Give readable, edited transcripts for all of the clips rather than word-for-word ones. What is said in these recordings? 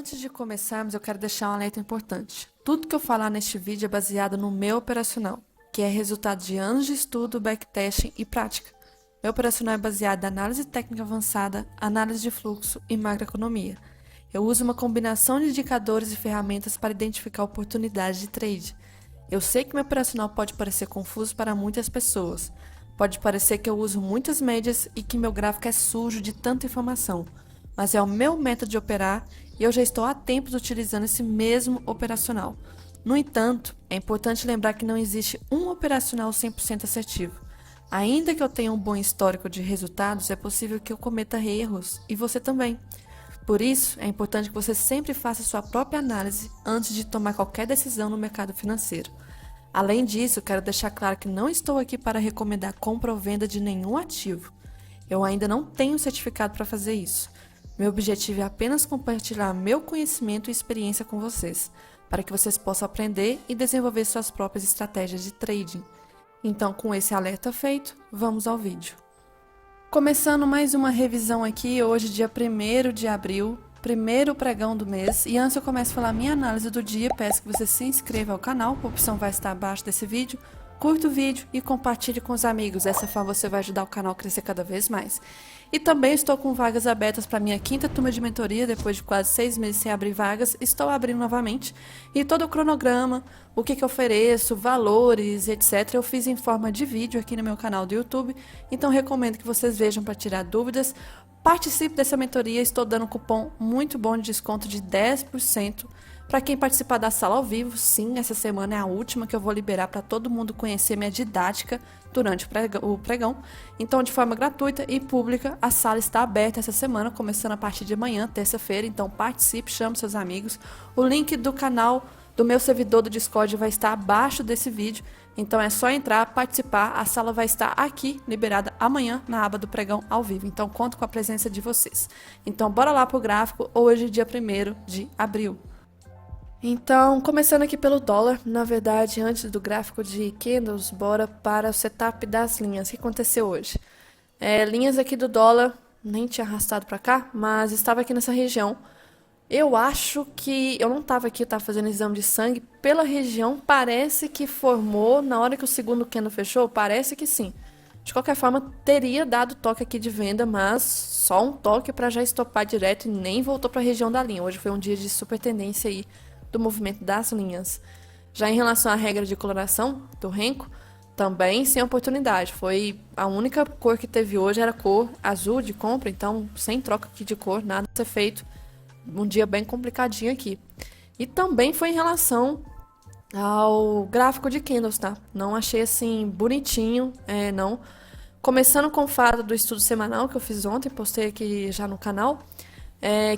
Antes de começarmos, eu quero deixar um alerta importante. Tudo que eu falar neste vídeo é baseado no meu operacional, que é resultado de anos de estudo, backtesting e prática. Meu operacional é baseado em análise técnica avançada, análise de fluxo e macroeconomia. Eu uso uma combinação de indicadores e ferramentas para identificar oportunidades de trade. Eu sei que meu operacional pode parecer confuso para muitas pessoas. Pode parecer que eu uso muitas médias e que meu gráfico é sujo de tanta informação, mas é o meu método de operar e eu já estou há tempos utilizando esse mesmo operacional. No entanto, é importante lembrar que não existe um operacional 100% assertivo. Ainda que eu tenha um bom histórico de resultados, é possível que eu cometa erros, e você também. Por isso, é importante que você sempre faça sua própria análise antes de tomar qualquer decisão no mercado financeiro. Além disso, quero deixar claro que não estou aqui para recomendar compra ou venda de nenhum ativo. Eu ainda não tenho certificado para fazer isso. Meu objetivo é apenas compartilhar meu conhecimento e experiência com vocês, para que vocês possam aprender e desenvolver suas próprias estratégias de trading. Então, com esse alerta feito, vamos ao vídeo. Começando mais uma revisão aqui, hoje dia 1º de abril, primeiro pregão do mês. E antes eu começo a falar minha análise do dia, peço que você se inscreva ao canal, a opção vai estar abaixo desse vídeo. Curta o vídeo e compartilhe com os amigos, dessa forma você vai ajudar o canal a crescer cada vez mais. E também estou com vagas abertas para minha 5ª turma de mentoria, depois de quase 6 meses sem abrir vagas, estou abrindo novamente. E todo o cronograma, o que eu ofereço, valores, etc. eu fiz em forma de vídeo aqui no meu canal do YouTube, então recomendo que vocês vejam para tirar dúvidas. Participe dessa mentoria, estou dando um cupom muito bom de desconto de 10%. Para quem participar da sala ao vivo, sim, essa semana é a última que eu vou liberar para todo mundo conhecer minha didática durante o pregão. Então, de forma gratuita e pública, a sala está aberta essa semana, começando a partir de amanhã, terça-feira. Então, participe, chame seus amigos. O link do canal do meu servidor do Discord vai estar abaixo desse vídeo. Então, é só entrar, participar. A sala vai estar aqui, liberada amanhã, na aba do pregão ao vivo. Então, conto com a presença de vocês. Então, bora lá para o gráfico, hoje, dia 1º de abril. Então, começando aqui pelo dólar, na verdade, antes do gráfico de candles, bora para o setup das linhas. O que aconteceu hoje? Linhas aqui do dólar, nem tinha arrastado para cá, mas estava aqui nessa região. Eu acho que, eu não estava aqui, eu estava fazendo exame de sangue, pela região parece que formou, na hora que o segundo candle fechou, parece que sim. De qualquer forma, teria dado toque aqui de venda, mas só um toque para já estopar direto e nem voltou para a região da linha. Hoje foi um dia de super tendência aí do movimento das linhas. Já em relação à regra de coloração do Renko, também sem oportunidade. Foi a única cor que teve hoje, era cor azul de compra, então sem troca aqui de cor, nada a ser feito. Um dia bem complicadinho aqui. E também foi em relação ao gráfico de candles, tá? Não achei assim bonitinho, não. Começando com o fato do estudo semanal que eu fiz ontem, postei aqui já no canal,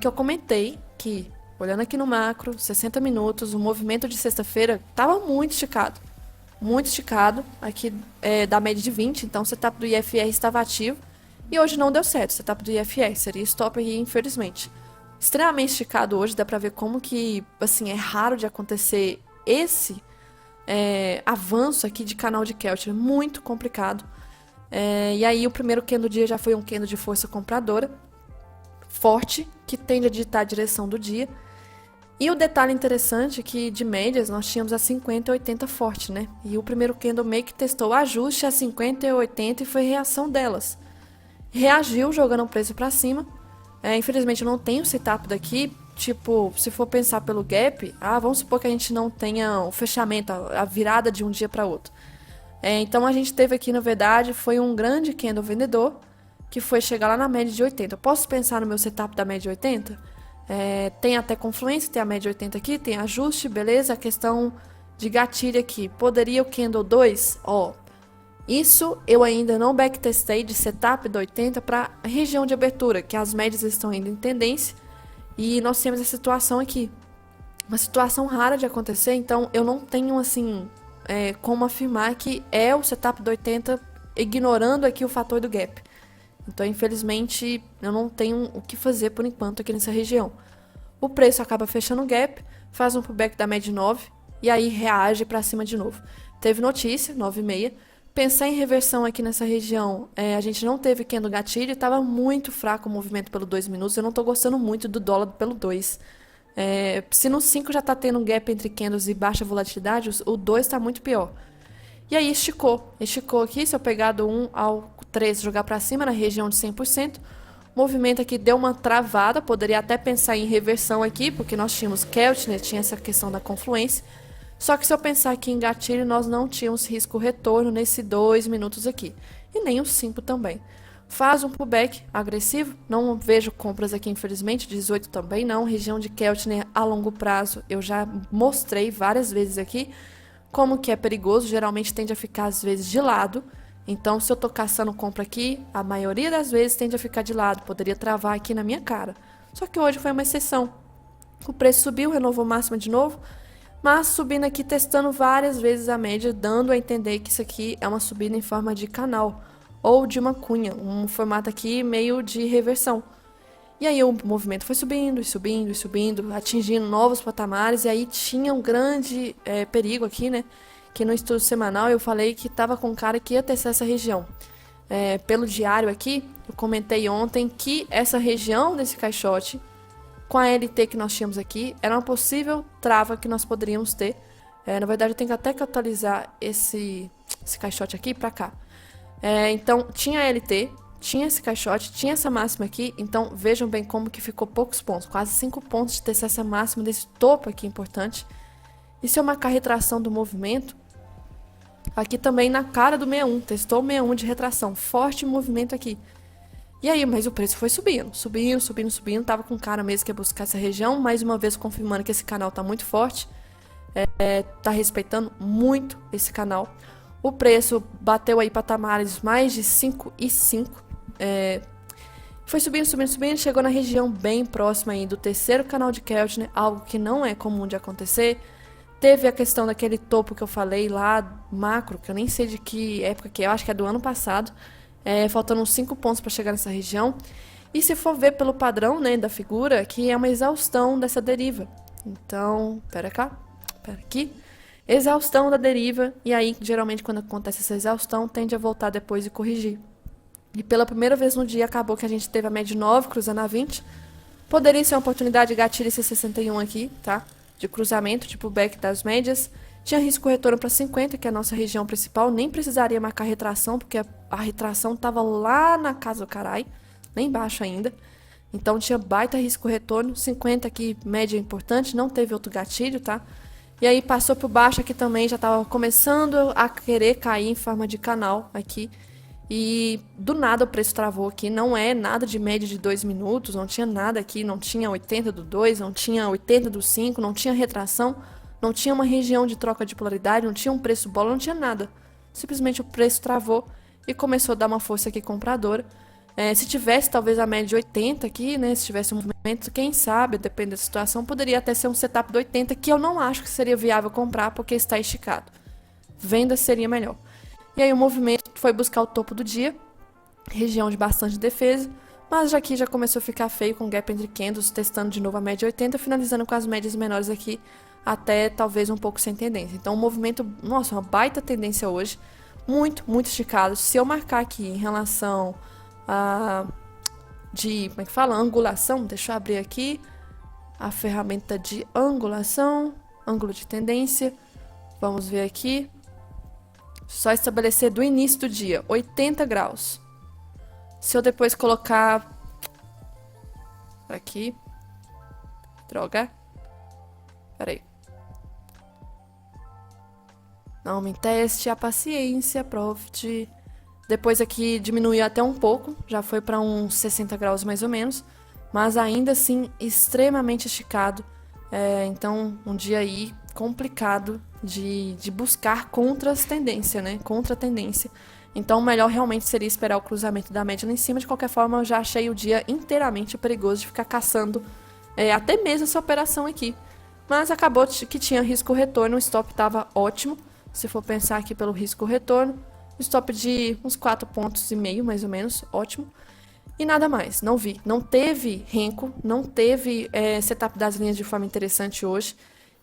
que eu comentei que olhando aqui no macro, 60 minutos, o movimento de sexta-feira estava muito esticado, aqui da média de 20, então o setup do IFR estava ativo, e hoje não deu certo, o setup do IFR seria stop aí, infelizmente. Extremamente esticado hoje, dá pra ver como que, assim, é raro de acontecer esse avanço aqui de canal de Keltner, muito complicado. E aí o primeiro candle do dia já foi um candle de força compradora, forte, que tende a ditar a direção do dia. E o detalhe interessante é que de médias nós tínhamos a 50 e 80 forte, né? E o primeiro candle meio que testou o ajuste a 50 e 80 e foi reação delas. Reagiu jogando o preço para cima. Infelizmente eu não tenho setup daqui, tipo, se for pensar pelo gap, vamos supor que a gente não tenha o fechamento, a virada de um dia para outro. Então a gente teve aqui, na verdade, foi um grande candle vendedor, que foi chegar lá na média de 80. Eu posso pensar no meu setup da média de 80? Tem até confluência, tem a média 80 aqui, tem ajuste, beleza? A questão de gatilho aqui, poderia o candle 2? Isso eu ainda não backtestei de setup do 80 para a região de abertura, que as médias estão indo em tendência, e nós temos essa situação aqui. Uma situação rara de acontecer, então eu não tenho assim como afirmar que é o setup do 80 ignorando aqui o fator do gap. Então, infelizmente, eu não tenho o que fazer por enquanto aqui nessa região. O preço acaba fechando o gap, faz um pullback da média 9 e aí reage para cima de novo. Teve notícia, 9,6. Pensar em reversão aqui nessa região, a gente não teve candle gatilho, estava muito fraco o movimento pelo 2 minutos. Eu não estou gostando muito do dólar pelo 2. Se no 5 já está tendo um gap entre candles e baixa volatilidade, o 2 está muito pior. E aí esticou aqui, se eu pegar do 1 ao 3 jogar para cima na região de 100%, o movimento aqui deu uma travada, poderia até pensar em reversão aqui, porque nós tínhamos Keltner, tinha essa questão da confluência. Só que se eu pensar aqui em gatilho, nós não tínhamos risco retorno nesse 2 minutos aqui. E nem o 5 também. Faz um pullback agressivo, não vejo compras aqui infelizmente, 18 também não. Região de Keltner a longo prazo, eu já mostrei várias vezes aqui como que é perigoso, geralmente tende a ficar às vezes de lado. Então se eu tô caçando compra aqui, a maioria das vezes tende a ficar de lado, poderia travar aqui na minha cara. Só que hoje foi uma exceção. O preço subiu, renovou máxima de novo, mas subindo aqui, testando várias vezes a média, dando a entender que isso aqui é uma subida em forma de canal ou de uma cunha, um formato aqui meio de reversão. E aí o movimento foi subindo e subindo e subindo, atingindo novos patamares, e aí tinha um grande perigo aqui, né? Que no estudo semanal eu falei que estava com cara que ia testar essa região. Pelo diário aqui, eu comentei ontem que essa região desse caixote, com a LT que nós tínhamos aqui, era uma possível trava que nós poderíamos ter. Na verdade, eu tenho até que atualizar esse caixote aqui para cá. Então, tinha a LT, tinha esse caixote, tinha essa máxima aqui. Então, vejam bem como que ficou poucos pontos, quase 5 pontos de testar essa máxima desse topo aqui importante. E se eu marcar a retração do movimento, aqui também na cara do 61, testou o 61 de retração, forte movimento aqui. E aí, mas o preço foi subindo, tava com cara mesmo que ia buscar essa região, mais uma vez confirmando que esse canal tá muito forte, tá respeitando muito esse canal. O preço bateu aí patamares mais de 5,5, foi subindo, chegou na região bem próxima aí do terceiro canal de Keltner, algo que não é comum de acontecer. Teve a questão daquele topo que eu falei lá, macro, que eu nem sei de que época que é, eu acho que é do ano passado, faltando uns 5 pontos para chegar nessa região. E se for ver pelo padrão, né, da figura, que é uma exaustão dessa deriva. Então, pera aqui. Exaustão da deriva, e aí, geralmente, quando acontece essa exaustão, tende a voltar depois e corrigir. E pela primeira vez no dia, acabou que a gente teve a média 9 cruzando a 20. Poderia ser uma oportunidade de gatilho esse 61 aqui, tá? De cruzamento, tipo back das médias. Tinha risco retorno para 50, que é a nossa região principal. Nem precisaria marcar retração, porque a retração estava lá na casa do caralho, nem embaixo ainda. Então tinha baita risco retorno. 50 aqui, média importante, não teve outro gatilho, tá? E aí passou por baixo aqui também, já estava começando a querer cair em forma de canal aqui. E do nada o preço travou aqui, não é nada de média de 2 minutos, não tinha nada aqui, não tinha 80 do 2, não tinha 80 do 5, não tinha retração, não tinha uma região de troca de polaridade, não tinha um preço bola, não tinha nada. Simplesmente o preço travou e começou a dar uma força aqui compradora. Se tivesse talvez a média de 80 aqui, né, se tivesse um movimento, quem sabe, depende da situação, poderia até ser um setup de 80, que eu não acho que seria viável comprar porque está esticado. Venda seria melhor. E aí o movimento foi buscar o topo do dia, região de bastante defesa, mas aqui já começou a ficar feio com gap entre candles, testando de novo a média 80, finalizando com as médias menores aqui, até talvez um pouco sem tendência. Então o movimento, nossa, uma baita tendência hoje, muito, muito esticado. Se eu marcar aqui em relação como é que fala? Angulação, deixa eu abrir aqui a ferramenta de angulação, ângulo de tendência, vamos ver aqui, só estabelecer do início do dia, 80 graus. Se eu depois colocar aqui, droga, peraí, não me teste a paciência, Profit. Depois aqui diminuiu até um pouco, já foi para uns 60 graus mais ou menos, mas ainda assim extremamente esticado. Então um dia aí complicado de buscar contra as tendências, né? Contra a tendência. Então o melhor realmente seria esperar o cruzamento da média lá em cima. De qualquer forma, eu já achei o dia inteiramente perigoso de ficar caçando até mesmo essa operação aqui. Mas acabou que tinha risco retorno, o stop estava ótimo. Se for pensar aqui pelo risco retorno, stop de uns 4,5 pontos, mais ou menos, ótimo. E nada mais, não vi. Não teve renco, não teve setup das linhas de forma interessante hoje.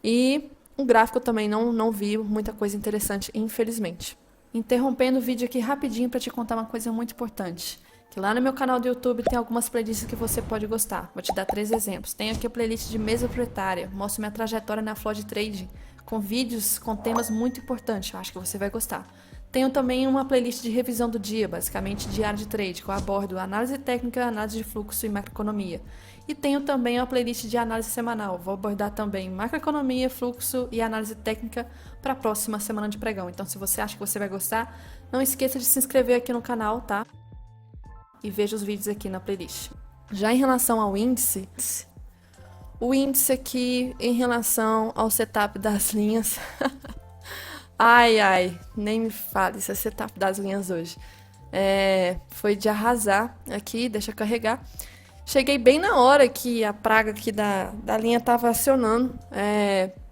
E o gráfico também não vi muita coisa interessante, infelizmente. Interrompendo o vídeo aqui rapidinho para te contar uma coisa muito importante. Que lá no meu canal do YouTube tem algumas playlists que você pode gostar. Vou te dar 3 exemplos. Tem aqui a playlist de mesa proprietária, mostra minha trajetória na Flood Trading, com vídeos com temas muito importantes, eu acho que você vai gostar. Tenho também uma playlist de revisão do dia, basicamente diário de trade, que eu abordo análise técnica, análise de fluxo e macroeconomia. E tenho também uma playlist de análise semanal, vou abordar também macroeconomia, fluxo e análise técnica para a próxima semana de pregão. Então, se você acha que você vai gostar, não esqueça de se inscrever aqui no canal, tá? E veja os vídeos aqui na playlist. Já em relação ao índice, o índice aqui em relação ao setup das linhas, ai, nem me fale, esse é o setup das linhas hoje. Foi de arrasar aqui, deixa eu carregar. Cheguei bem na hora que a praga aqui da linha estava acionando.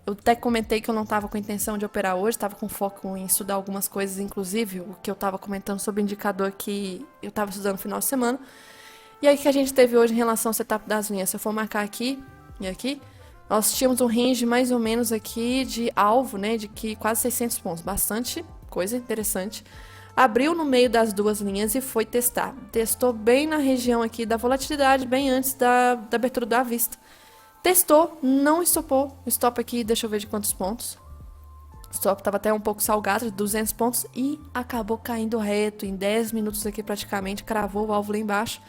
Eu até comentei que eu não estava com intenção de operar hoje, estava com foco em estudar algumas coisas, inclusive o que eu estava comentando sobre o indicador que eu estava estudando no final de semana. E aí o que a gente teve hoje em relação ao setup das linhas? Se eu for marcar aqui e aqui, nós tínhamos um range mais ou menos aqui de alvo, né, de que quase 600 pontos, bastante coisa interessante. Abriu no meio das duas linhas e foi testar. Testou bem na região aqui da volatilidade, bem antes da abertura da vista. Testou, não estopou. O stop aqui, deixa eu ver de quantos pontos. O stop estava até um pouco salgado, de 200 pontos, e acabou caindo reto. Em 10 minutos aqui praticamente, cravou o alvo lá embaixo.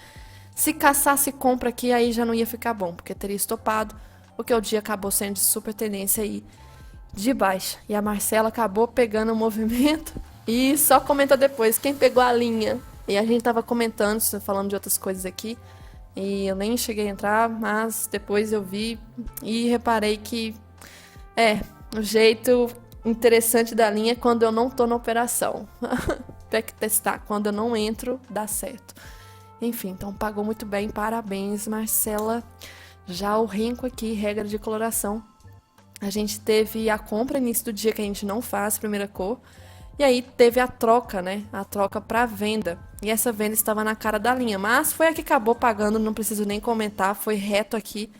Se caçasse compra aqui, aí já não ia ficar bom, porque teria estopado, porque o dia acabou sendo de super tendência aí de baixa. E a Marcela acabou pegando o movimento e só comenta depois quem pegou a linha. E a gente tava comentando, falando de outras coisas aqui. E eu nem cheguei a entrar, mas depois eu vi e reparei que o jeito interessante da linha é quando eu não tô na operação. Tem que testar, quando eu não entro, dá certo. Enfim, então pagou muito bem, parabéns, Marcela. Já o Renko aqui, regra de coloração. A gente teve a compra início do dia que a gente não faz, primeira cor. E aí teve a troca, né? A troca para venda. E essa venda estava na cara da linha. Mas foi a que acabou pagando, não preciso nem comentar. Foi reto aqui,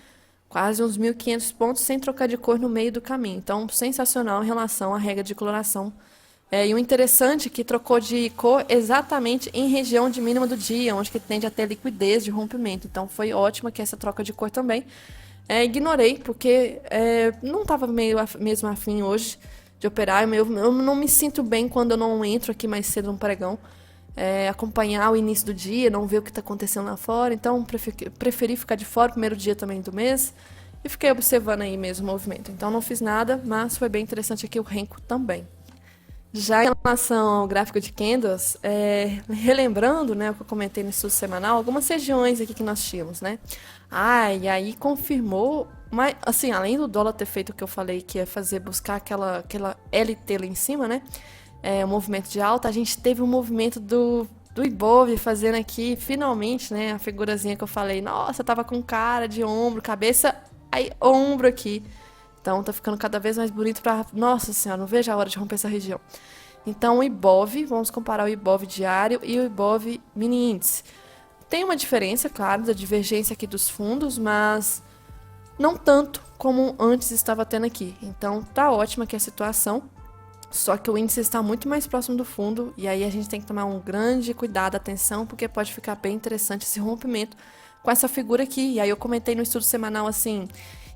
quase uns 1.500 pontos, sem trocar de cor no meio do caminho. Então, sensacional em relação à regra de coloração. E o interessante é que trocou de cor exatamente em região de mínima do dia, onde que tende a ter liquidez de rompimento. Então, foi ótima que essa troca de cor também. Ignorei, porque não estava mesmo afim hoje de operar. Eu não me sinto bem quando eu não entro aqui mais cedo no pregão. Acompanhar o início do dia, não ver o que está acontecendo lá fora. Então, preferi ficar de fora, primeiro dia também do mês. E fiquei observando aí mesmo o movimento. Então, não fiz nada, mas foi bem interessante aqui o Renko também. Já em relação ao gráfico de candles, relembrando, né, o que eu comentei no estudo semanal, algumas regiões aqui que nós tínhamos, né? E aí confirmou, mas assim, além do dólar ter feito o que eu falei, que é buscar aquela LT lá em cima, né? O movimento de alta, a gente teve um movimento do Ibov fazendo aqui, finalmente, né? A figurazinha que eu falei, nossa, tava com cara de ombro, cabeça, aí ombro aqui. Então tá ficando cada vez mais bonito para... Nossa senhora, não vejo a hora de romper essa região. Então o Ibov, vamos comparar o Ibov diário e o Ibov mini índice. Tem uma diferença, claro, da divergência aqui dos fundos, mas não tanto como antes estava tendo aqui. Então tá ótima aqui a situação, só que o índice está muito mais próximo do fundo e aí a gente tem que tomar um grande cuidado, atenção, porque pode ficar bem interessante esse rompimento com essa figura aqui. E aí eu comentei no estudo semanal assim...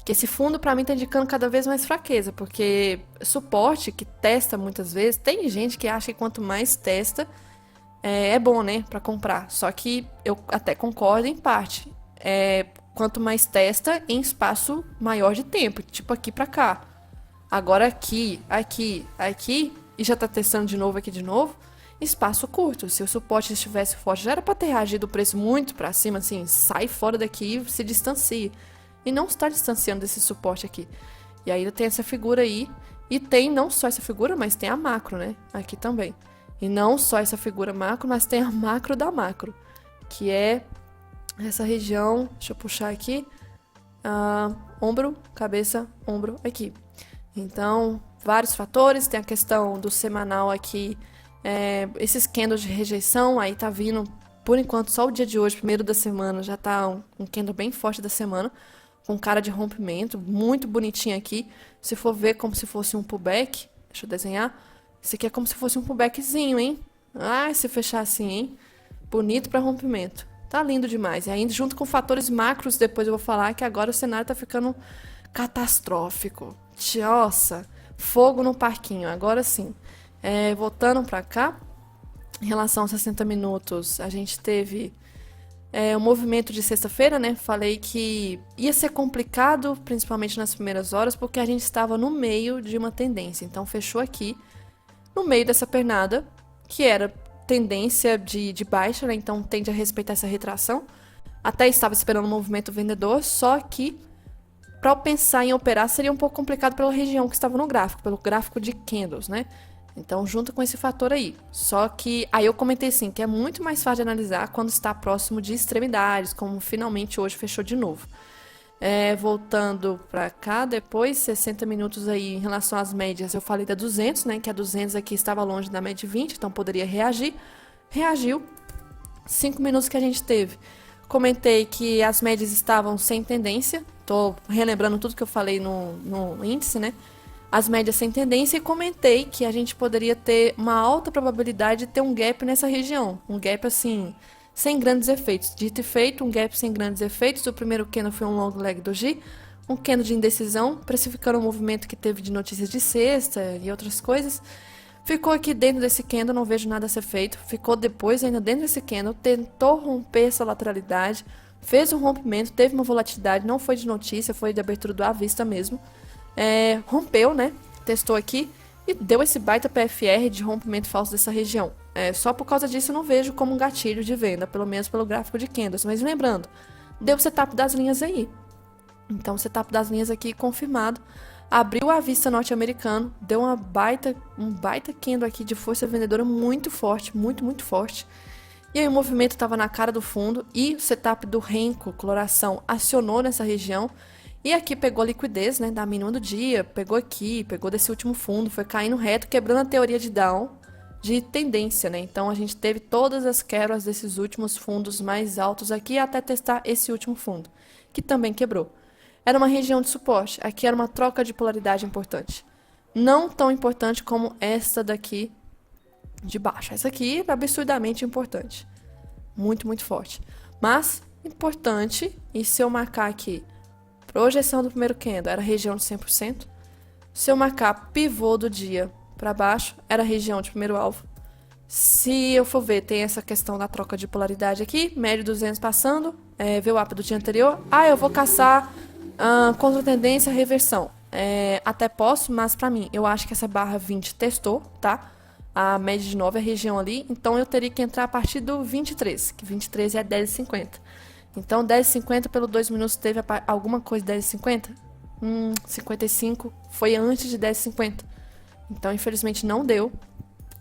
que esse fundo, para mim, tá indicando cada vez mais fraqueza, porque suporte que testa muitas vezes, tem gente que acha que quanto mais testa, é bom, né, para comprar. Só que eu até concordo em parte. Quanto mais testa, em espaço maior de tempo, tipo aqui para cá. Agora aqui, e já tá testando de novo, espaço curto. Se o suporte estivesse forte, já era para ter reagido o preço muito para cima, assim, sai fora daqui e se distancie. E não está distanciando desse suporte aqui. E ainda tem essa figura aí. E tem não só essa figura, mas tem a macro, né? Aqui também. E não só essa figura macro, mas tem a macro da macro. Que é essa região... Deixa eu puxar aqui. Ombro, cabeça, ombro, aqui. Então, vários fatores. Tem a questão do semanal aqui. Esses candles de rejeição. Aí tá vindo, por enquanto, só o dia de hoje, primeiro da semana. Já tá um candle bem forte da semana. Com cara de rompimento, muito bonitinho aqui. Se for ver como se fosse um pullback, deixa eu desenhar. Esse aqui é como se fosse um pullbackzinho, hein? Se fechar assim, hein? bonito para rompimento. Tá lindo demais. E ainda junto com fatores macros, depois eu vou falar que agora o cenário tá ficando catastrófico. Nossa, fogo no parquinho, agora sim. Voltando para cá, em relação aos 60 minutos, a gente teve o movimento de sexta-feira, né? Falei que ia ser complicado, principalmente nas primeiras horas, porque a gente estava no meio de uma tendência. Então fechou aqui, no meio dessa pernada, que era tendência de baixa, né? Então tende a respeitar essa retração. Até estava esperando o movimento vendedor, só que para pensar em operar seria um pouco complicado pela região que estava no gráfico, pelo gráfico de candles, né? Então, junto com esse fator aí. Só que aí eu comentei assim, que é muito mais fácil de analisar quando está próximo de extremidades, como finalmente hoje fechou de novo. Voltando para cá, depois, 60 minutos aí em relação às médias, eu falei da 200, né? Que a 200 aqui estava longe da média 20, então poderia reagir. Reagiu. 5 minutos que a gente teve. Comentei que as médias estavam sem tendência. Tô relembrando tudo que eu falei no índice, né? As médias sem tendência, e comentei que a gente poderia ter uma alta probabilidade de ter um gap nessa região. Um gap, assim, sem grandes efeitos. Dito e feito, um gap sem grandes efeitos. O primeiro candle foi um long leg doji, um candle de indecisão, precificando o movimento que teve de notícias de sexta e outras coisas. Ficou aqui dentro desse candle, não vejo nada a ser feito. Ficou depois ainda dentro desse candle, tentou romper essa lateralidade, fez um rompimento, teve uma volatilidade, não foi de notícia, foi de abertura do à vista mesmo. Rompeu, né? Testou aqui e deu esse baita PFR de rompimento falso dessa região. Só por causa disso eu não vejo como um gatilho de venda, pelo menos pelo gráfico de candles. Mas lembrando, deu o setup das linhas aí. Então, o setup das linhas aqui confirmado. Abriu à vista norte-americano, deu um baita candle aqui de força vendedora muito forte, muito forte. E aí o movimento estava na cara do fundo e o setup do Renko, coloração, acionou nessa região. E aqui pegou a liquidez, né, da mínima do dia, pegou aqui, pegou desse último fundo, foi caindo reto, quebrando a teoria de down de tendência, né? Então a gente teve todas as quebras desses últimos fundos mais altos aqui até testar esse último fundo, que também quebrou. Era uma região de suporte, aqui era uma troca de polaridade importante. Não tão importante como esta daqui de baixo. Essa aqui é absurdamente importante. Muito forte. Mas importante, e se eu marcar aqui projeção do primeiro candle era região de 100%. Se eu marcar pivô do dia para baixo, era região de primeiro alvo. Se eu for ver, tem essa questão da troca de polaridade aqui, médio 200 passando, VWAP do dia anterior. Eu vou caçar contra tendência, reversão. Até posso, mas para mim, eu acho que essa barra 20 testou, tá? A média de 9 é a região ali, então eu teria que entrar a partir do 23, que 23 é 10,50. Então, 10,50 pelo 2 minutos teve alguma coisa de 10,50? 55 foi antes de 10,50. Então, infelizmente, não deu.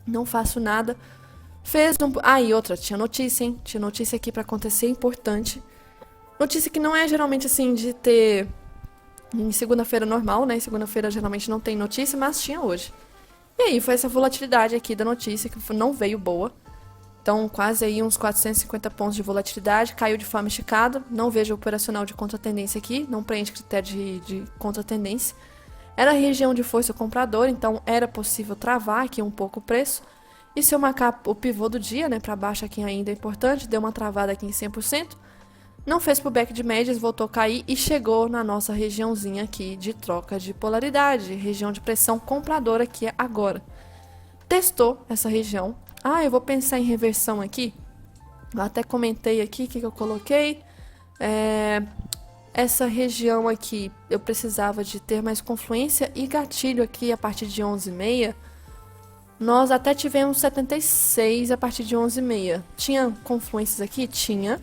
Não faço nada. E outra, tinha notícia, hein? Tinha notícia aqui pra acontecer, importante. Notícia que não é geralmente assim de ter em segunda-feira normal, né? Em segunda-feira geralmente não tem notícia, mas tinha hoje. E aí, foi essa volatilidade aqui da notícia que não veio boa. Então, quase aí uns 450 pontos de volatilidade, caiu de forma esticada, não vejo operacional de contratendência aqui, não preenche critério de contratendência. Era região de força compradora, então era possível travar aqui um pouco o preço. E se eu marcar o pivô do dia, né, para baixo aqui ainda é importante, deu uma travada aqui em 100%, não fez pullback de médias, voltou a cair e chegou na nossa regiãozinha aqui de troca de polaridade, região de pressão compradora aqui agora. Testou essa região. Eu vou pensar em reversão aqui. Eu até comentei aqui o que eu coloquei. Essa região aqui, eu precisava de ter mais confluência e gatilho aqui a partir de 11,6. Nós até tivemos 76 a partir de 11,6. Tinha confluências aqui? Tinha.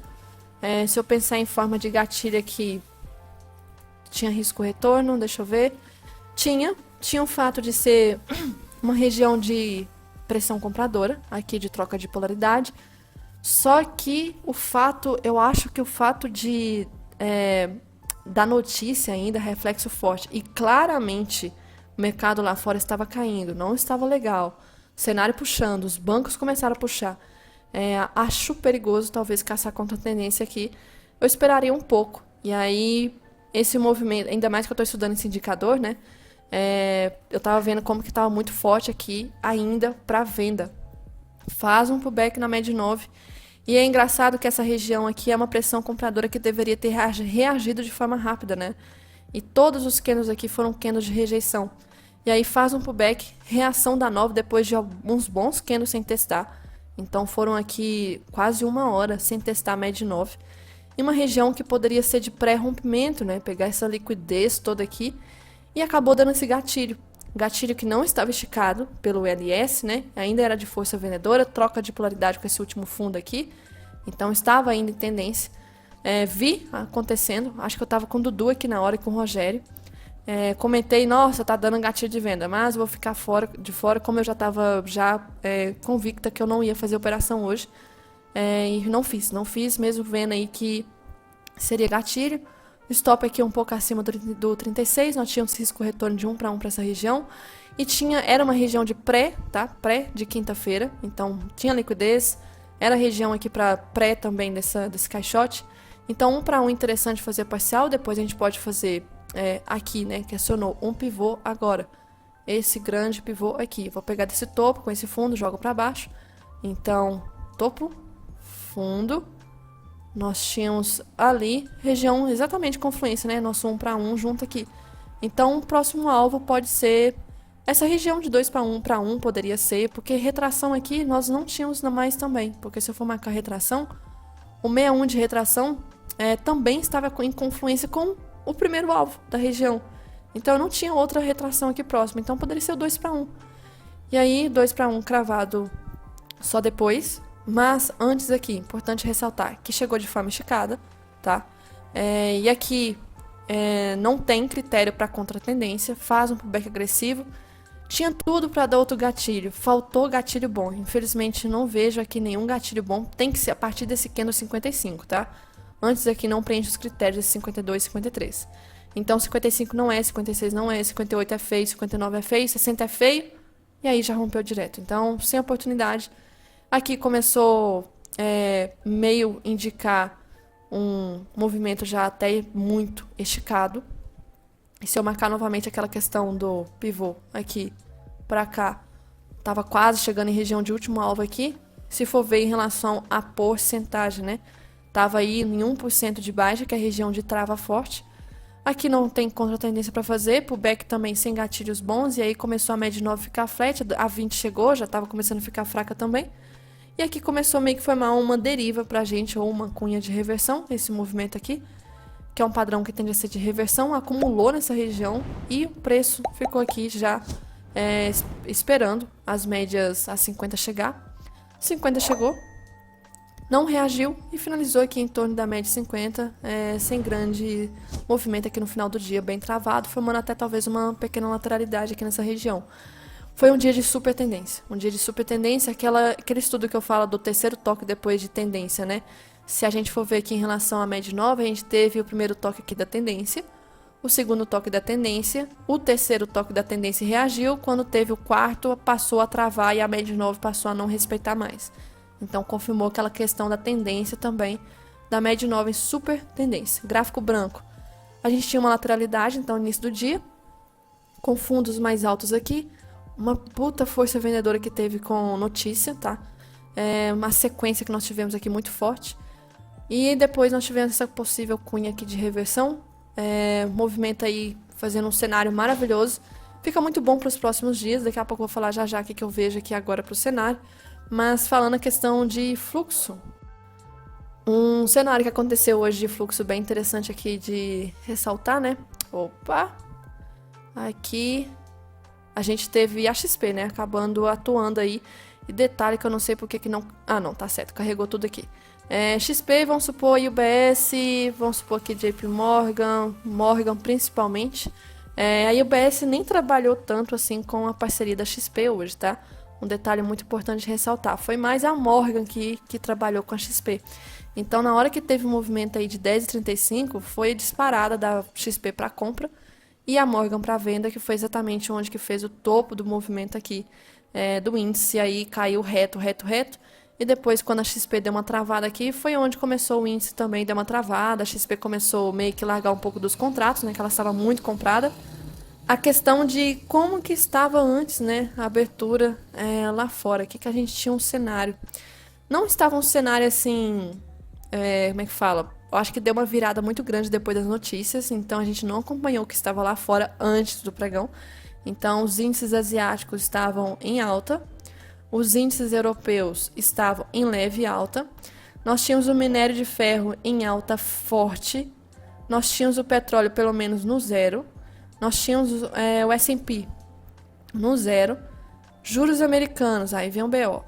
Se eu pensar em forma de gatilho aqui, tinha risco retorno, deixa eu ver. Tinha o fato de ser uma região de pressão compradora, aqui de troca de polaridade. Só que eu acho que o fato da notícia ainda, reflexo forte. E claramente o mercado lá fora estava caindo, não estava legal. Cenário puxando, os bancos começaram a puxar. Acho perigoso talvez caçar contra a tendência aqui. Eu esperaria um pouco. E aí, esse movimento, ainda mais que eu estou estudando esse indicador, né? Eu tava vendo como que tava muito forte aqui ainda para venda. Faz um pullback na média 9 E é engraçado que essa região aqui é uma pressão compradora que deveria ter reagido de forma rápida, né? E todos os candles aqui foram candles de rejeição. E aí faz um pullback, reação da nova depois de alguns bons candles sem testar. Então foram aqui quase 1 hora sem testar a média 9. Em uma região que poderia ser de pré-rompimento, né? Pegar essa liquidez toda aqui. E acabou dando esse gatilho. Gatilho que não estava esticado pelo LS, né? Ainda era de força vendedora, troca de polaridade com esse último fundo aqui. Então estava ainda em tendência. Vi acontecendo, acho que eu estava com o Dudu aqui na hora e com o Rogério. Comentei, nossa, tá dando gatilho de venda, mas vou ficar de fora, como eu já estava convicta que eu não ia fazer operação hoje. E não fiz, mesmo vendo aí que seria gatilho. Stop aqui um pouco acima do 36, nós tínhamos risco retorno de 1 para 1 para essa região. E era uma região de pré, tá? Pré de quinta-feira, então tinha liquidez. Era região aqui para pré também desse caixote. Então 1 para 1 interessante fazer parcial, depois a gente pode fazer aqui, né? Que acionou um pivô agora. Esse grande pivô aqui. Vou pegar desse topo com esse fundo, jogo para baixo. Então, topo, fundo. Nós tínhamos ali região exatamente confluência, né? Nosso 1 para 1 junto aqui. Então, o próximo alvo pode ser essa região de 2 para 1 poderia ser, porque retração aqui nós não tínhamos mais também. Porque se eu for marcar retração, o 61 de retração também estava em confluência com o primeiro alvo da região. Então, eu não tinha outra retração aqui próxima. Então, poderia ser o 2 para 1. E aí, 2 para 1 cravado só depois. Mas antes aqui, importante ressaltar que chegou de forma esticada, tá? E aqui não tem critério para contratendência, faz um pullback agressivo. Tinha tudo para dar outro gatilho, faltou gatilho bom. Infelizmente não vejo aqui nenhum gatilho bom, tem que ser a partir desse candle 55, tá? Antes aqui não preenche os critérios de 52 e 53. Então 55 não é, 56 não é, 58 é feio, 59 é feio, 60 é feio, e aí já rompeu direto. Então, sem oportunidade. Aqui começou meio indicar um movimento já até muito esticado. E se eu marcar novamente aquela questão do pivô aqui pra cá, tava quase chegando em região de último alvo aqui. Se for ver em relação à porcentagem, né? Tava aí em 1% de baixa, que é a região de trava forte. Aqui não tem contra-tendência para fazer, pullback também sem gatilhos bons. E aí começou a média 9 ficar flat, a 20 chegou, já tava começando a ficar fraca também. E aqui começou meio que formar uma deriva pra gente, ou uma cunha de reversão, esse movimento aqui, que é um padrão que tende a ser de reversão, acumulou nessa região e o preço ficou aqui já esperando as médias a 50 chegar. 50 chegou, não reagiu e finalizou aqui em torno da média 50, sem grande movimento aqui no final do dia, bem travado, formando até talvez uma pequena lateralidade aqui nessa região. Foi um dia de super tendência. Um dia de super tendência, aquele estudo que eu falo do terceiro toque depois de tendência, né? Se a gente for ver aqui em relação à média 9, a gente teve o primeiro toque aqui da tendência, o segundo toque da tendência, o terceiro toque da tendência reagiu, quando teve o quarto, passou a travar e a média 9 passou a não respeitar mais. Então, confirmou aquela questão da tendência também, da média 9 em super tendência. Gráfico branco. A gente tinha uma lateralidade, então, no início do dia, com fundos mais altos aqui, uma puta força vendedora que teve com notícia, tá? Uma sequência que nós tivemos aqui muito forte. E depois nós tivemos essa possível cunha aqui de reversão. Movimento aí fazendo um cenário maravilhoso. Fica muito bom para os próximos dias. Daqui a pouco eu vou falar já o que eu vejo aqui agora para o cenário. Mas falando a questão de fluxo. Um cenário que aconteceu hoje de fluxo bem interessante aqui de ressaltar, né? Opa! Aqui a gente teve a XP, né? Acabando atuando aí. E detalhe que eu não sei porque que não... Ah, não, tá certo. Carregou tudo aqui. XP, vamos supor UBS, vamos supor aqui JP Morgan principalmente. A UBS nem trabalhou tanto assim com a parceria da XP hoje, tá? Um detalhe muito importante de ressaltar. Foi mais a Morgan que trabalhou com a XP. Então, na hora que teve um movimento aí de 10,35, foi disparada da XP para compra e a Morgan para venda, que foi exatamente onde que fez o topo do movimento aqui do índice. Aí caiu reto. E depois, quando a XP deu uma travada aqui, foi onde começou o índice também, deu uma travada. A XP começou meio que largar um pouco dos contratos, né? Que ela estava muito comprada. A questão de como que estava antes, né? A abertura lá fora. Aqui que a gente tinha um cenário. Não estava um cenário assim, como é que fala? Eu acho que deu uma virada muito grande depois das notícias, então a gente não acompanhou o que estava lá fora antes do pregão. Então, os índices asiáticos estavam em alta, os índices europeus estavam em leve alta, nós tínhamos o minério de ferro em alta forte, nós tínhamos o petróleo pelo menos no zero, nós tínhamos o S&P no zero, juros americanos, aí vem o BO,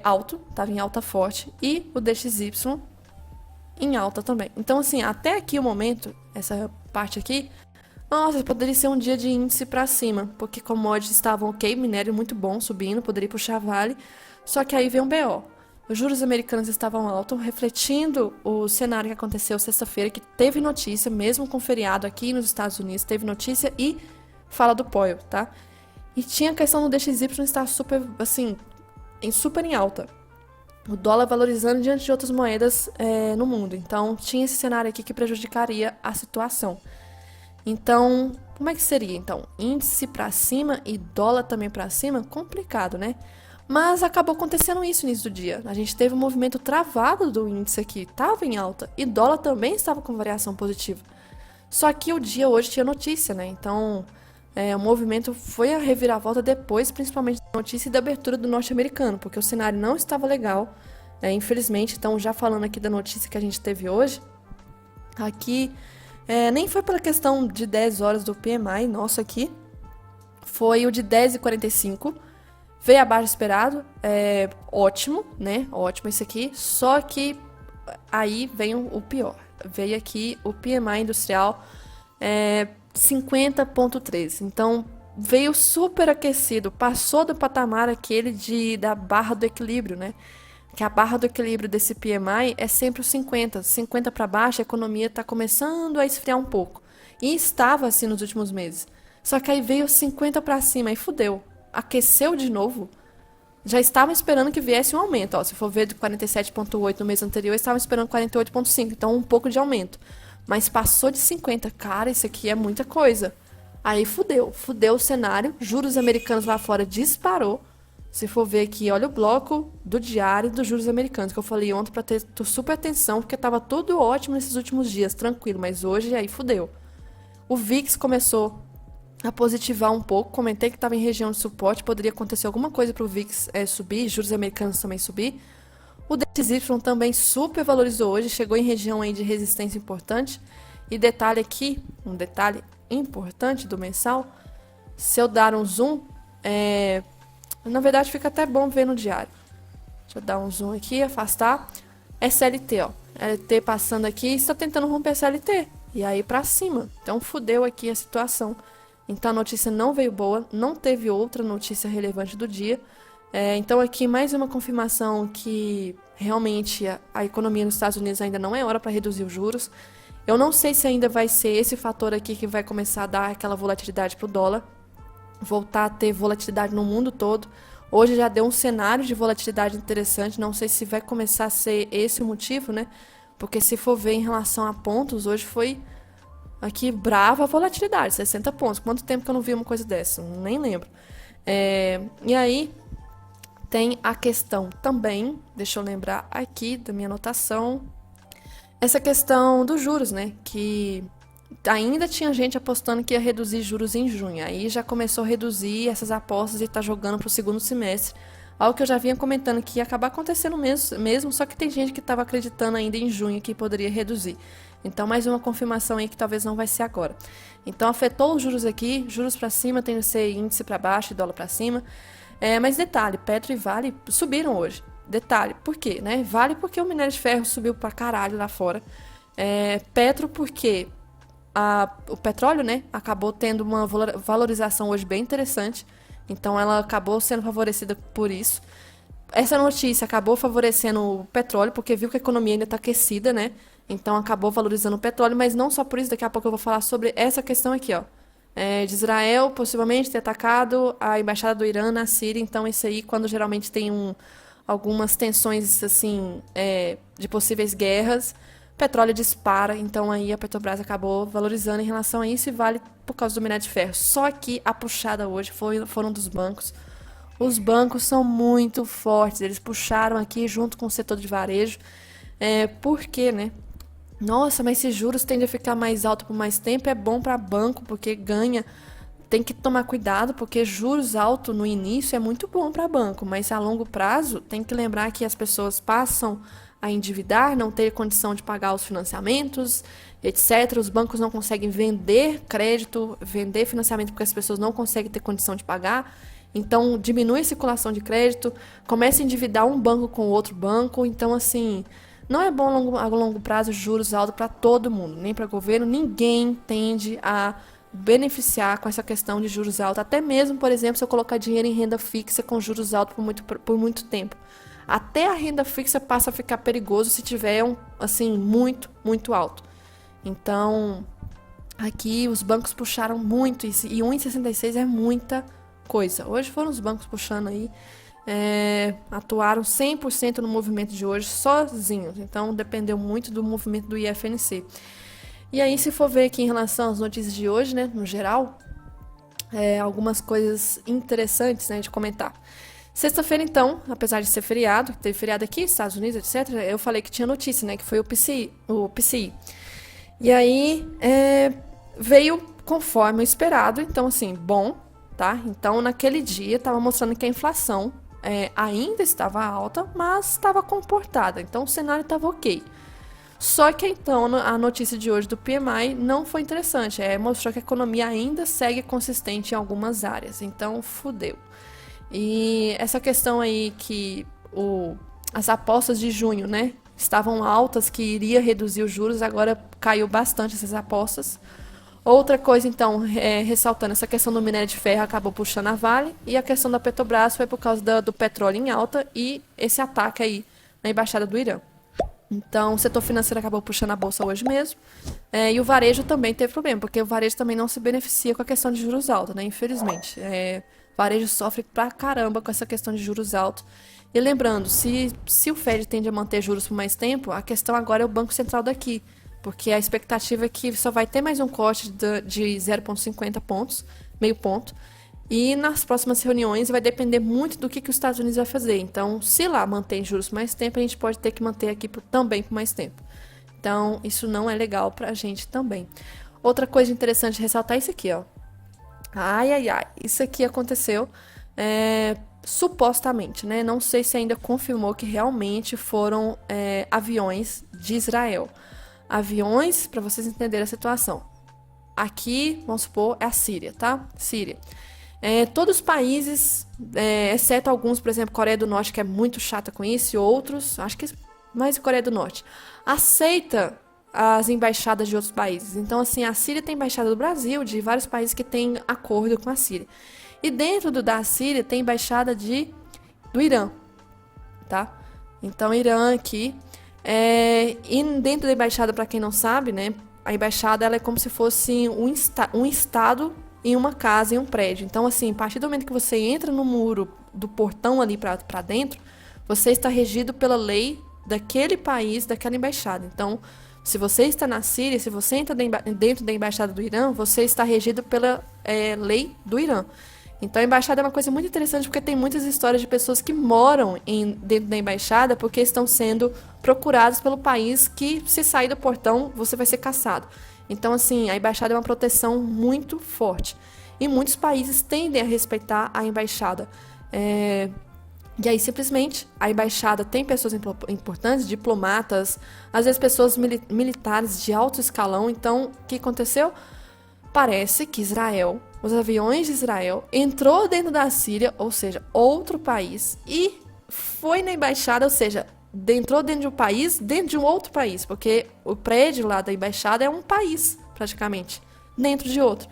alto, estava em alta forte, e o DXY em alta também. Então, assim, até aqui o momento, essa parte aqui, nossa, poderia ser um dia de índice para cima, porque commodities estavam ok, minério muito bom, subindo, poderia puxar vale, só que aí vem um BO. Os juros americanos estavam altos, refletindo o cenário que aconteceu sexta-feira, que teve notícia, mesmo com feriado aqui nos Estados Unidos, teve notícia e fala do Powell, tá? E tinha a questão do DXY estar super, assim, super em alta. O dólar valorizando diante de outras moedas no mundo. Então, tinha esse cenário aqui que prejudicaria a situação. Então, como é que seria? Então, índice para cima e dólar também para cima? Complicado, né? Mas acabou acontecendo isso no início do dia. A gente teve um movimento travado do índice aqui, estava em alta, e dólar também estava com variação positiva. Só que o dia hoje tinha notícia, né? Então, o movimento foi a reviravolta depois, principalmente da notícia e da abertura do norte-americano, porque o cenário não estava legal, né? Infelizmente. Então, já falando aqui da notícia que a gente teve hoje, aqui nem foi pela questão de 10 horas do PMI, nosso aqui, foi o de 10,45, veio abaixo do esperado, ótimo, né? Ótimo isso aqui, só que aí vem o pior. Veio aqui o PMI industrial 50,3. Então, veio super aquecido, passou do patamar aquele da barra do equilíbrio, né? Que a barra do equilíbrio desse PMI é sempre o 50. 50 para baixo, a economia está começando a esfriar um pouco. E estava assim nos últimos meses. Só que aí veio 50 para cima e fudeu. Aqueceu de novo. Já estavam esperando que viesse um aumento. Ó, se for ver de 47,8 no mês anterior, estavam esperando 48,5. Então, um pouco de aumento. Mas passou de 50. Cara, isso aqui é muita coisa. Aí fudeu. Fudeu o cenário. Juros americanos lá fora disparou. Se for ver aqui, olha o bloco do diário dos juros americanos, que eu falei ontem para ter super atenção, porque estava tudo ótimo nesses últimos dias, tranquilo, mas hoje aí fudeu. O VIX começou a positivar um pouco, comentei que estava em região de suporte, poderia acontecer alguma coisa para o VIX subir, juros americanos também subir. O DXY também super valorizou hoje, chegou em região aí de resistência importante. E detalhe aqui, um detalhe importante do mensal, se eu dar um zoom, na verdade, fica até bom ver no diário. Deixa eu dar um zoom aqui, afastar. SLT, ó. LT passando aqui, está tentando romper SLT. E aí pra cima. Então fudeu aqui a situação. Então a notícia não veio boa, não teve outra notícia relevante do dia. Então aqui mais uma confirmação que realmente a economia nos Estados Unidos ainda não é hora para reduzir os juros. Eu não sei se ainda vai ser esse fator aqui que vai começar a dar aquela volatilidade pro dólar. Voltar a ter volatilidade no mundo todo. Hoje já deu um cenário de volatilidade interessante, não sei se vai começar a ser esse o motivo, né? Porque se for ver em relação a pontos, hoje foi aqui brava a volatilidade, 60 pontos. Quanto tempo que eu não vi uma coisa dessa? Nem lembro. E aí tem a questão também, deixa eu lembrar aqui da minha anotação, essa questão dos juros, né? Que ainda tinha gente apostando que ia reduzir juros em junho. Aí já começou a reduzir essas apostas e tá jogando pro segundo semestre. Algo que eu já vinha comentando que ia acabar acontecendo mesmo, só que tem gente que estava acreditando ainda em junho que poderia reduzir. Então, mais uma confirmação aí que talvez não vai ser agora. Então, afetou os juros aqui, juros para cima, tem que ser índice para baixo e dólar para cima. Mas detalhe, Petro e Vale subiram hoje. Detalhe, por quê? Né? Vale porque o minério de ferro subiu pra caralho lá fora. Petro porque o petróleo, né, acabou tendo uma valorização hoje bem interessante. Então ela acabou sendo favorecida por isso. Essa notícia acabou favorecendo o petróleo, porque viu que a economia ainda está aquecida, né? Então acabou valorizando o petróleo, mas não só por isso, daqui a pouco eu vou falar sobre essa questão aqui, ó. De Israel possivelmente ter atacado a embaixada do Irã na Síria. Então isso aí, quando geralmente tem algumas tensões assim, de possíveis guerras, petróleo dispara, então aí a Petrobras acabou valorizando em relação a isso e vale por causa do minério de ferro. Só que a puxada hoje foram dos bancos. Os bancos são muito fortes, eles puxaram aqui junto com o setor de varejo. Por quê, né? Nossa, mas se juros tendem a ficar mais alto por mais tempo, é bom para banco, porque ganha. Tem que tomar cuidado, porque juros altos no início é muito bom para banco, mas a longo prazo tem que lembrar que as pessoas passam a endividar, não ter condição de pagar os financiamentos, etc. Os bancos não conseguem vender crédito, vender financiamento, porque as pessoas não conseguem ter condição de pagar. Então, diminui a circulação de crédito, começa a endividar um banco com outro banco. Então, assim, não é bom a longo prazo juros altos para todo mundo, nem para o governo. Ninguém tende a beneficiar com essa questão de juros altos. Até mesmo, por exemplo, se eu colocar dinheiro em renda fixa com juros altos por muito tempo. Até a renda fixa passa a ficar perigoso se tiver assim, muito, muito alto. Então, aqui os bancos puxaram muito isso, e 1,66 é muita coisa. Hoje foram os bancos puxando aí, atuaram 100% no movimento de hoje sozinhos, então dependeu muito do movimento do IFNC. E aí, se for ver aqui em relação às notícias de hoje, né, no geral, algumas coisas interessantes, né, de comentar. Sexta-feira, então, apesar de ser feriado, teve feriado aqui, Estados Unidos, etc., eu falei que tinha notícia, né, que foi o PCI. E aí, veio conforme o esperado, então, assim, bom, tá? Então, naquele dia, estava mostrando que a inflação ainda estava alta, mas estava comportada, então o cenário estava ok. Só que, então, a notícia de hoje do PMI não foi interessante, mostrou que a economia ainda segue consistente em algumas áreas, então, fudeu. E essa questão aí que as apostas de junho, né, estavam altas, que iria reduzir os juros, agora caiu bastante essas apostas. Outra coisa, então, ressaltando essa questão do minério de ferro, acabou puxando a Vale, e a questão da Petrobras foi por causa do petróleo em alta e esse ataque aí na embaixada do Irã. Então, o setor financeiro acabou puxando a bolsa hoje mesmo. E o varejo também teve problema, porque o varejo também não se beneficia com a questão de juros altos, né? Infelizmente. O varejo sofre pra caramba com essa questão de juros altos. E lembrando, se o Fed tende a manter juros por mais tempo, a questão agora é o Banco Central daqui. Porque a expectativa é que só vai ter mais um corte de 0,50 pontos, meio ponto. E nas próximas reuniões vai depender muito do que os Estados Unidos vai fazer. Então, se lá mantém juros por mais tempo, a gente pode ter que manter aqui também por mais tempo. Então, isso não é legal pra gente também. Outra coisa interessante de ressaltar é isso aqui, ó. Ai, ai, ai. Isso aqui aconteceu supostamente, né? Não sei se ainda confirmou que realmente foram aviões de Israel. Aviões, para vocês entenderem a situação. Aqui, vamos supor, é a Síria, tá? Síria. Todos os países, exceto alguns, por exemplo, Coreia do Norte, que é muito chata com isso, e outros, acho que mais Coreia do Norte, aceita as embaixadas de outros países. Então, assim, a Síria tem embaixada do Brasil, de vários países que têm acordo com a Síria. E dentro da Síria tem embaixada do Irã, tá? Então, Irã aqui. E dentro da embaixada, para quem não sabe, né, a embaixada ela é como se fosse um estado em uma casa, em um prédio. Então, assim, a partir do momento que você entra no muro do portão ali para dentro, você está regido pela lei daquele país, daquela embaixada. Então, se você está na Síria, se você entra dentro da embaixada do Irã, você está regido pela lei do Irã. Então, a embaixada é uma coisa muito interessante porque tem muitas histórias de pessoas que moram dentro da embaixada porque estão sendo procuradas pelo país que, se sair do portão, você vai ser caçado. Então, assim, a embaixada é uma proteção muito forte. E muitos países tendem a respeitar a embaixada. E aí, simplesmente, a embaixada tem pessoas importantes, diplomatas, às vezes pessoas militares de alto escalão. Então, o que aconteceu? Parece que os aviões de Israel, entrou dentro da Síria, ou seja, outro país, e foi na embaixada, ou seja, entrou dentro de um país, dentro de um outro país, porque o prédio lá da embaixada é um país, praticamente, dentro de outro.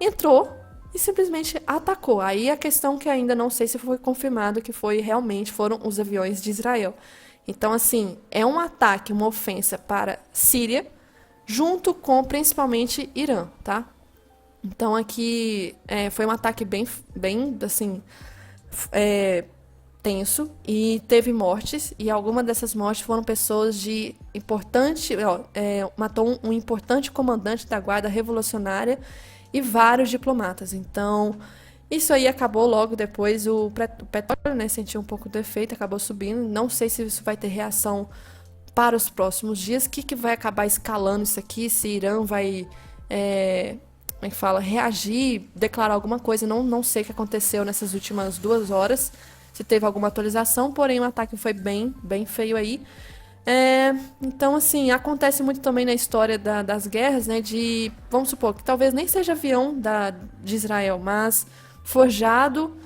Entrou e simplesmente atacou. Aí a questão que ainda não sei se foi confirmado que foram os aviões de Israel. Então, assim, é um ataque, uma ofensa para Síria, junto com principalmente Irã, tá? Então aqui foi um ataque bem assim, tenso e teve mortes, e algumas dessas mortes foram pessoas de importante, matou um importante comandante da Guarda Revolucionária e vários diplomatas. Então, Isso aí acabou logo depois, o petróleo, né, sentiu um pouco do efeito, acabou subindo. Não sei se isso vai ter reação para os próximos dias. O que, que vai acabar escalando isso aqui? Se Irã vai, como é que fala, reagir, declarar alguma coisa. Não sei o que aconteceu nessas últimas 2 horas. Se teve alguma atualização, porém o ataque foi bem feio aí. Então, assim, acontece muito também na história das guerras, né? Vamos supor, que talvez nem seja avião de Israel, mas forjado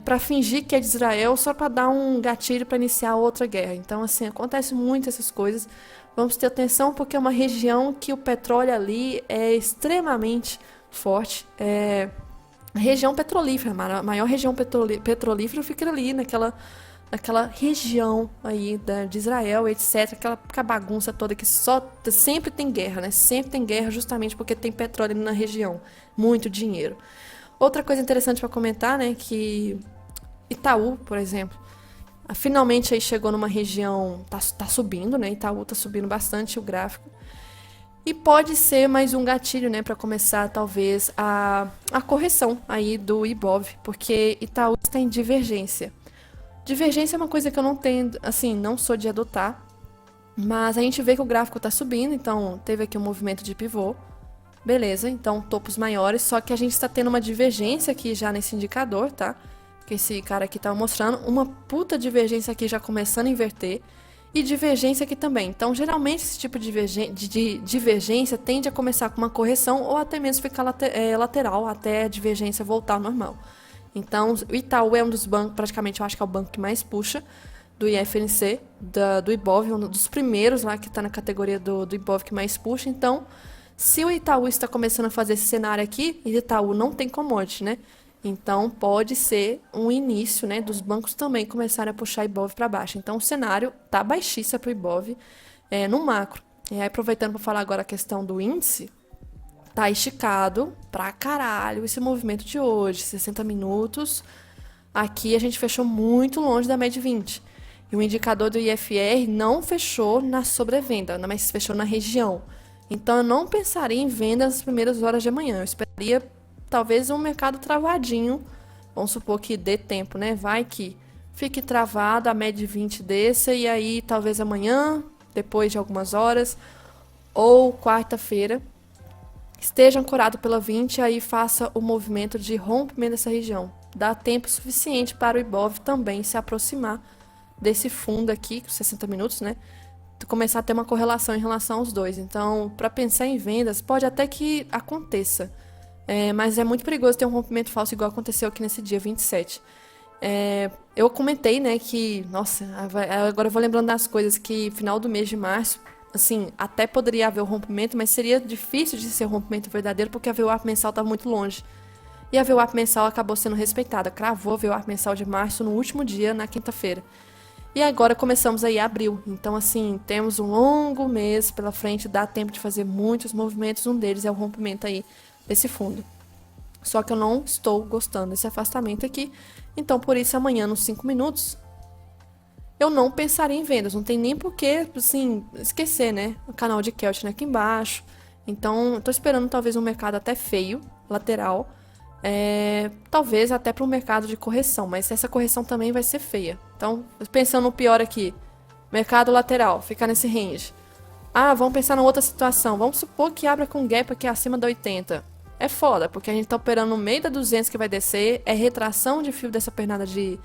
para fingir que é de Israel, só para dar um gatilho para iniciar outra guerra. Então, assim, acontece muito essas coisas. Vamos ter atenção porque é uma região que o petróleo ali é extremamente forte. Região petrolífera, a maior região petrolífera fica ali naquela região aí de Israel, etc. Aquela bagunça toda que sempre tem guerra, né? Sempre tem guerra justamente porque tem petróleo ali na região. Muito dinheiro. Outra coisa interessante para comentar, né? Que Itaú, por exemplo, finalmente aí chegou numa região, tá subindo, né? Itaú tá subindo bastante o gráfico. E pode ser mais um gatilho, né, para começar talvez a correção aí do Ibov, porque Itaú está em divergência. Divergência é uma coisa que eu não tenho, assim, não sou de adotar, mas a gente vê que o gráfico está subindo, então teve aqui um movimento de pivô, beleza, então topos maiores, só que a gente está tendo uma divergência aqui já nesse indicador, tá? Que esse cara aqui tá mostrando, uma puta divergência aqui já começando a inverter, e divergência aqui também. Então, geralmente, esse tipo de divergência tende a começar com uma correção ou até mesmo ficar lateral até a divergência voltar ao normal. Então, o Itaú é um dos bancos, praticamente eu acho que é o banco que mais puxa do IFNC, do Ibov, um dos primeiros lá que está na categoria do Ibov que mais puxa. Então, se o Itaú está começando a fazer esse cenário aqui, e Itaú não tem commodity, né? Então, pode ser um início, né, dos bancos também começarem a puxar Ibov para baixo. Então, o cenário tá baixíssimo para o Ibov no macro. E aí, aproveitando para falar agora a questão do índice, tá esticado pra caralho esse movimento de hoje, 60 minutos. Aqui a gente fechou muito longe da média 20. E o indicador do IFR não fechou na sobrevenda, mas fechou na região. Então, eu não pensaria em venda nas primeiras horas de amanhã. Eu esperaria talvez um mercado travadinho, vamos supor que dê tempo, né? Vai que fique travado, a média 20 desça, e aí talvez amanhã, depois de algumas horas, ou quarta-feira, esteja ancorado pela 20 e aí faça o movimento de rompimento dessa região. Dá tempo suficiente para o Ibov também se aproximar desse fundo aqui, 60 minutos, né? Começar a ter uma correlação em relação aos dois. Então, para pensar em vendas, pode até que aconteça. Mas é muito perigoso ter um rompimento falso igual aconteceu aqui nesse dia 27. Eu comentei, né, que, nossa, agora eu vou lembrando das coisas que final do mês de março, assim, até poderia haver o rompimento, mas seria difícil de ser um rompimento verdadeiro porque a VWAP mensal estava muito longe. E a VWAP mensal acabou sendo respeitada, cravou a VWAP mensal de março no último dia, na quinta-feira. E agora começamos aí abril. Então, assim, temos um longo mês pela frente, dá tempo de fazer muitos movimentos, um deles é o rompimento aí desse fundo. Só que eu não estou gostando desse afastamento aqui. Então, por isso, amanhã, nos 5 minutos, eu não pensaria em vendas. Não tem nem por que, assim, esquecer, né? O canal de Keltner aqui embaixo. Então, eu tô esperando talvez um mercado até feio, lateral. Talvez até para um mercado de correção. Mas essa correção também vai ser feia. Então, pensando no pior aqui. Mercado lateral, ficar nesse range. Vamos pensar numa outra situação. Vamos supor que abra com gap aqui acima da 80. É foda, porque a gente tá operando no meio da 200 que vai descer. É retração de fio dessa pernada de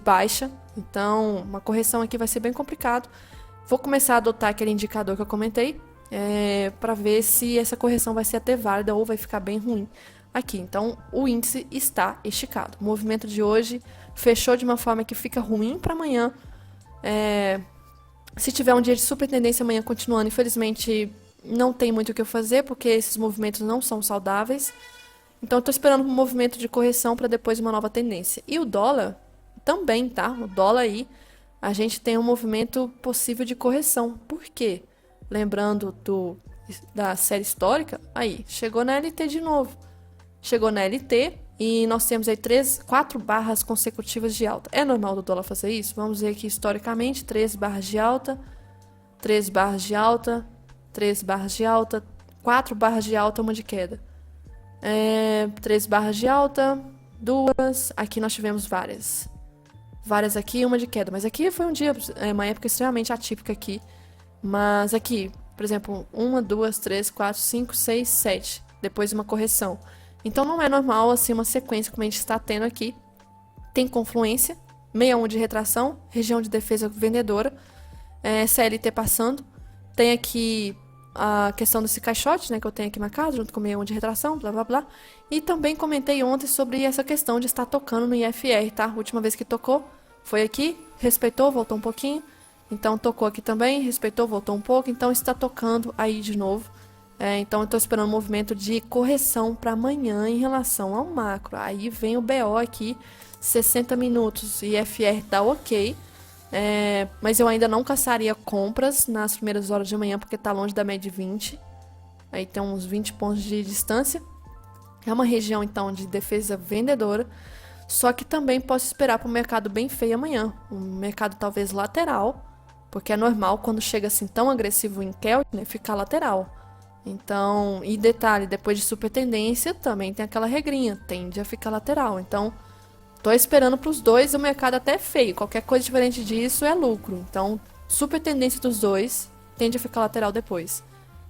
baixa. Então, uma correção aqui vai ser bem complicado. Vou começar a adotar aquele indicador que eu comentei. Para ver se essa correção vai ser até válida ou vai ficar bem ruim aqui. Então, o índice está esticado. O movimento de hoje fechou de uma forma que fica ruim para amanhã. Se tiver um dia de super tendência amanhã continuando, infelizmente não tem muito o que eu fazer, porque esses movimentos não são saudáveis. Então eu tô esperando um movimento de correção para depois uma nova tendência. E o dólar também, tá? O dólar aí, a gente tem um movimento possível de correção. Por quê? Lembrando da série histórica, aí, chegou na LT de novo. Chegou na LT e nós temos aí 4 barras consecutivas de alta. É normal do dólar fazer isso? Vamos ver aqui historicamente, 3 barras de alta, 3 barras de alta, 3 barras de alta, 4 barras de alta, uma de queda. 3 barras de alta, 2. Aqui nós tivemos várias. Várias aqui, uma de queda. Mas aqui foi um dia, uma época extremamente atípica aqui. Mas aqui, por exemplo, 1, 2, 3, 4, 5, 6, 7. Depois uma correção. Então não é normal assim uma sequência como a gente está tendo aqui. Tem confluência, 61 de retração, região de defesa vendedora, CLT passando. Tem aqui a questão desse caixote, né, que eu tenho aqui marcado, junto com 61 de retração, blá blá blá. E também comentei ontem sobre essa questão de estar tocando no IFR, tá? A última vez que tocou foi aqui, respeitou, voltou um pouquinho. Então tocou aqui também, respeitou, voltou um pouco. Então está tocando aí de novo. Então eu estou esperando um movimento de correção para amanhã em relação ao macro. Aí vem o BO aqui, 60 minutos, IFR tá ok. Mas eu ainda não caçaria compras nas primeiras horas de manhã, porque tá longe da média 20. Aí tem uns 20 pontos de distância. É uma região, então, de defesa vendedora. Só que também posso esperar para um mercado bem feio amanhã. Um mercado talvez lateral, porque é normal quando chega assim tão agressivo em Kelvin, né, ficar lateral. Então, e detalhe, depois de super tendência, também tem aquela regrinha, tende a ficar lateral. Então, tô esperando para os dois, o mercado até é feio. Qualquer coisa diferente disso é lucro. Então, super tendência dos dois, tende a ficar lateral depois.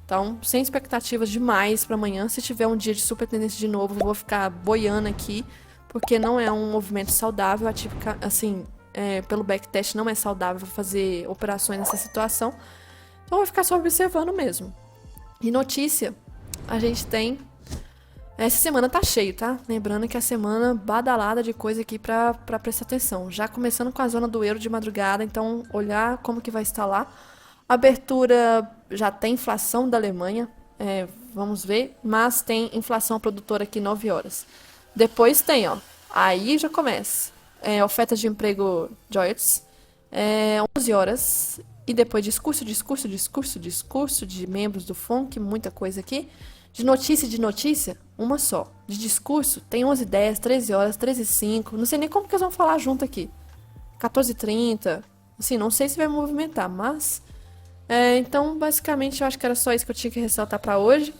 Então, sem expectativas demais para amanhã. Se tiver um dia de super tendência de novo, eu vou ficar boiando aqui, porque não é um movimento saudável. Atípica, assim, pelo backtest não é saudável fazer operações nessa situação. Então, eu vou ficar só observando mesmo. E notícia, a gente tem... Essa semana tá cheio, tá? Lembrando que a semana badalada de coisa aqui pra prestar atenção. Já começando com a zona do euro de madrugada, então olhar como que vai estar lá. Abertura, já tem inflação da Alemanha, vamos ver, mas tem inflação produtora aqui 9 horas. Depois tem, ó, aí já começa. Oferta de emprego Joyce, 11 horas. E depois discurso de membros do FONC, muita coisa aqui. De notícia, uma só. De discurso, tem 11h10, 13 horas, 13h05. Não sei nem como que eles vão falar junto aqui. 14h30. Assim, não sei se vai movimentar, mas... então, basicamente, eu acho que era só isso que eu tinha que ressaltar pra hoje.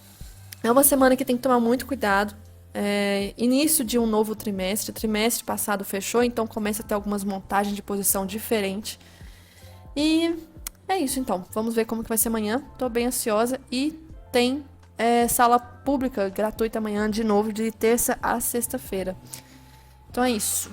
É uma semana que tem que tomar muito cuidado. Início de um novo trimestre. Trimestre passado fechou, então começa a ter algumas montagens de posição diferentes. E é isso, então. Vamos ver como que vai ser amanhã. Tô bem ansiosa. E tem sala pública gratuita amanhã, de novo, de terça a sexta-feira. Então é isso.